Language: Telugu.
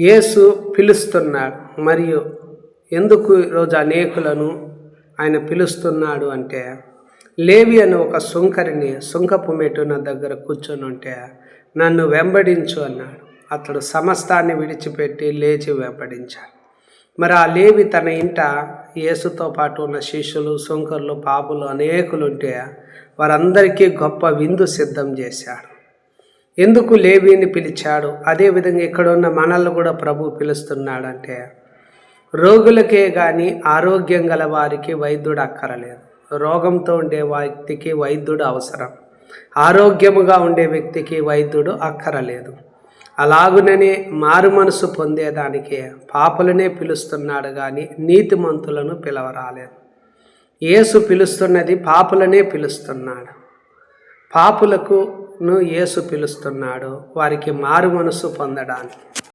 యేసు పిలుస్తున్నాడు. మరియు ఎందుకు ఈరోజు అనేకులను ఆయన పిలుస్తున్నాడు అంటే, లేవి అని ఒక సుంకరిని సుంకపు మెట్టున దగ్గర కూర్చొని ఉంటే నన్ను వెంబడించు అన్నాడు. అతడు సమస్తాన్ని విడిచిపెట్టి లేచి వెంబడించాడు. మరి ఆ లేవి తన ఇంట యేసుతో పాటు ఉన్న శిష్యులు, సుంకరులు, పాపులు అనేకులు ఉంటే వారందరికీ గొప్ప విందు సిద్ధం చేశాడు. ఎందుకు లేవిని పిలిచాడు? అదేవిధంగా ఇక్కడ ఉన్న మనల్ని కూడా ప్రభు పిలుస్తున్నాడంటే, రోగులకే కానీ ఆరోగ్యం గల వారికి వైద్యుడు అక్కరలేదు. రోగంతో ఉండే వ్యక్తికి వైద్యుడు అవసరం, ఆరోగ్యముగా ఉండే వ్యక్తికి వైద్యుడు అక్కరలేదు. అలాగుననే మారు మనసు పొందేదానికి పాపులనే పిలుస్తున్నాడు కానీ నీతిమంతులను పిలవరాలేదు. యేసు పిలుస్తున్నది పాపులనే పిలుస్తున్నాడు. పాపులకు యేసు పిలుస్తున్నాడు వారికి మారు మనసు పొందడానికి.